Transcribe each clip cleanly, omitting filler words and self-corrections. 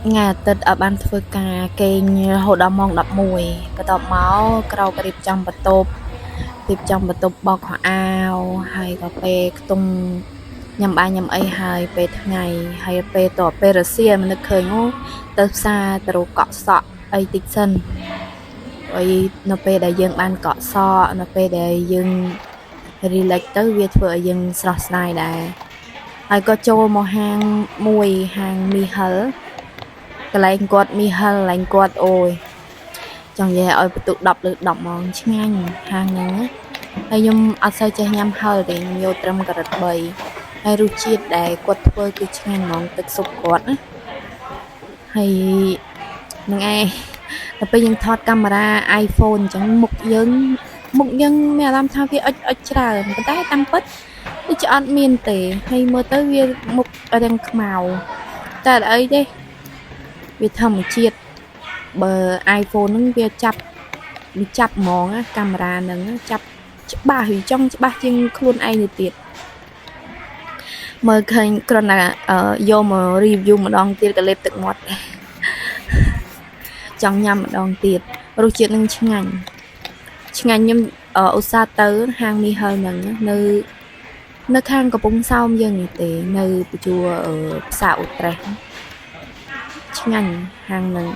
ngàyอาทิตย์ở banធ្វើការគេងរហូតដល់ម៉ោង11បន្ទាប់មកក្រោករៀបចំបន្ទប់បោកខោអាវហើយក៏ពេលខ្ទង់ញ៉ាំបាយញ៉ាំអីហើយពេលថ្ងៃហើយពេលរសៀលមិននឹកឃើញទៅផ្សារទៅរកកក់សក់អីតិចសិនហើយនៅពេលដែលយើងបានកក់សក់នៅពេលដែលយើង relax ទៅវាធ្វើឲ្យយើងស្រស់ស្រាយដែរហើយក៏ចូលមកហាងមួយហាងមីហិលកន្លែងគាត់មីហិលកន្លែងគាត់អូយចង់និយាយឲ្យបន្ទុក10លើ10ហ្មងឆ្ងាញ់ហាងហ្នឹងហើយខ្ញុំអត់សូវចេះញ៉ាំហិលទេខ្ញុំយកត្រឹមការ៉ុត3ហើយរសជាតិដែលគាត់ធ្វើគឺឆ្ងាញ់ហ្មងទឹកស៊ុបគាត់ណាហើយនឹងឯងដល់ពេលយើងថតកាមេរ៉ា iPhone អញ្ចឹងមុខយើងមានអារម្មណ៍ថាវាអុចច្រើនប៉ុន្តែតាមពិតដូចជាអត់មានទេហើយមើលទៅវាមុខរាងខ្មៅតែអីទេវាធម្មជាតិបើ iPhone ហ្នឹងវាចាប់ហ្មងកាមេរ៉ាហ្នឹងចាប់ច្បាស់វាចង់ច្បាស់ជាងខ្លួនឯងទៅទៀតមើលឃើញគ្រាន់តែយកមក review ម្ដងទៀតក៏លេបទឹកមាត់ចង់ញ៉ាំម្ដងទៀតរសជាតិនឹងឆ្ងាញ់ខ្ញុំឧស្សាហ៍ទៅហាងមីហិលហ្នឹងនៅខាងកំពង់សោមយើងនេះទេនៅបញ្ជួរផ្សារអូត្រេសឆ្ងាញ់ហាងហ្នឹង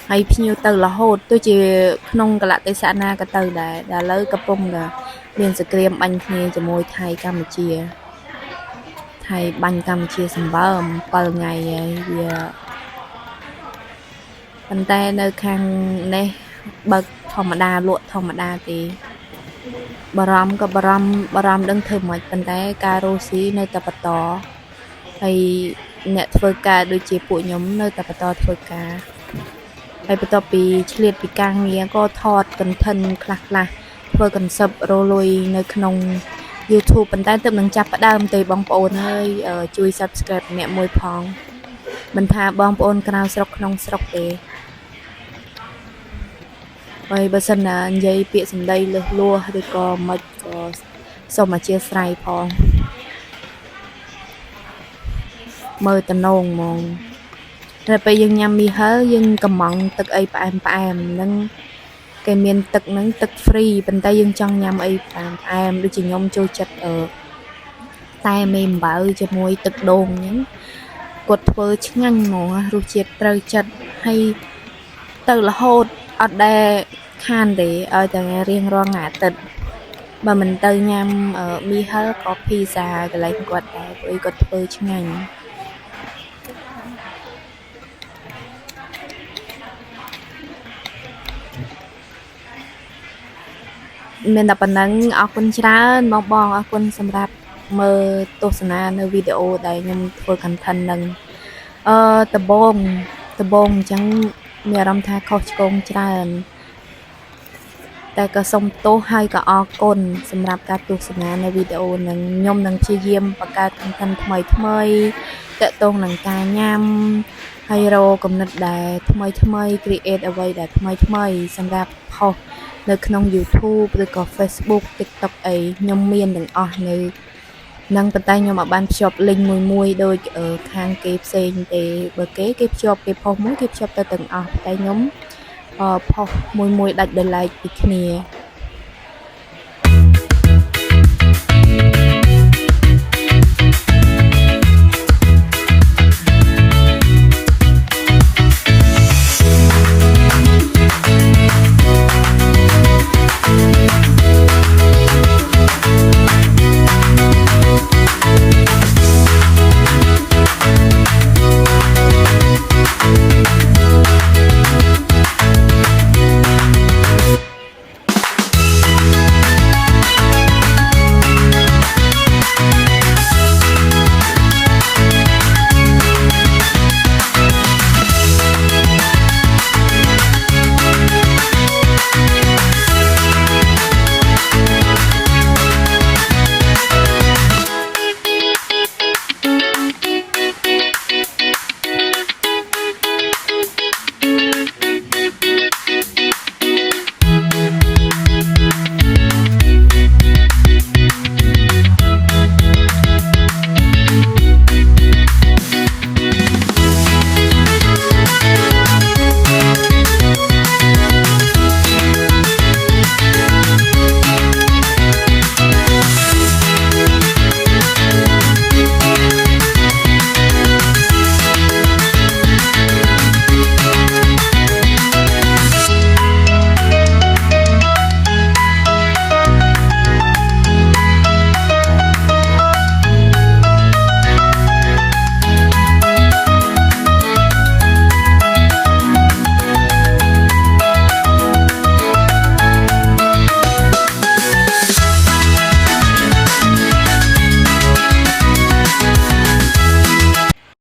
ហើយភ្ញៀវទៅរហូតទោះជាក្នុងកលៈទេសៈណាក៏ទៅដែរឥឡូវកំពុងតែមានសង្គ្រាមបាញ់គ្នាជាមួយថៃកម្ពុជាបាញ់កម្ពុជាសម្បើម7ថ្ងៃហើយវាប៉ុន្តែនៅខាងនេះបើកធម្មតាលក់ធម្មតាទេបារម្ភដឹងធ្វើមិនប៉ុន្តែការរស់ស៊ីនៅតែបន្តហើយអ្នកធ្វើការដូចជាពួកខ្ញុំនៅតែបន្តធ្វើការហើយបន្ទាប់ពីឆ្លៀតពីការងារក៏ថត content ខ្លះធ្វើ concept រលុយនៅក្នុង YouTube ប៉ុន្តែទើបនឹងចាប់ផ្ដើមទេបងប្អូនហើយជួយ subscribe ម្នាក់មួយផងមិនថាបងប្អូនក្រៅស្រុកក្នុងស្រុកទេហើយបើសិនណានិយាយពាក្យសម្ដីលើសលួសឬក៏មិនក៏សូមអធិស្ឋានផងមើលតំណងហ្មងតែពេលយើងញ៉ាំមីហិលយើងកំងទឹកអីផ្អែមហ្នឹងគេមានទឹកហ្នឹងទឹក free ប៉ុន្តែយើងចង់ញ៉ាំអីផ្អែមដូចជាខ្ញុំចូលចិត្តតែមេអំបៅជាមួយទឹកដូងអញ្ចឹងគាត់ធ្វើឆ្ងាញ់ហ្មងរសជាតិត្រូវចិត្តហើយទៅរហូតអត់ដែលខានទេឲ្យតែរៀងរាល់ថ្ងៃអាទិត្យបើមិនទៅញ៉ាំមីហិលក៏ភីហ្សាកន្លែងគាត់ដែរព្រោះគាត់ធ្វើឆ្ងាញ់មានតែប៉ុណ្ណឹងអរគុណច្រើនបងអរគុណសម្រាប់មើលទស្សនានៅវីដេអូដែលខ្ញុំធ្វើ content នឹងដំបងអញ្ចឹងមានអារម្មណ៍ថាខុសឆ្គងច្រើនតែក៏សូមទោសហើយក៏អរគុណសម្រាប់ការទស្សនានៅវីដេអូនឹងខ្ញុំនឹងព្យាយាមបង្កើត content ថ្មីតាក់ទងនឹងការញ៉ាំហើយរកគំនិតដែលថ្មី create អ្វីដែលថ្មីសម្រាប់ផុសនៅក្នុង YouTube ឬក៏ Facebook TikTok អីខ្ញុំមានទាំងអស់នៅនឹងប៉ុន្តែខ្ញុំអត់បានភ្ជាប់ link មួយដូចខាងគេផ្សេងទេបើគេភ្ជាប់គេផុសមួយគេភ្ជាប់ទៅទាំងអស់តែខ្ញុំផុសមួយដាច់ដោយឡែកពីគ្នា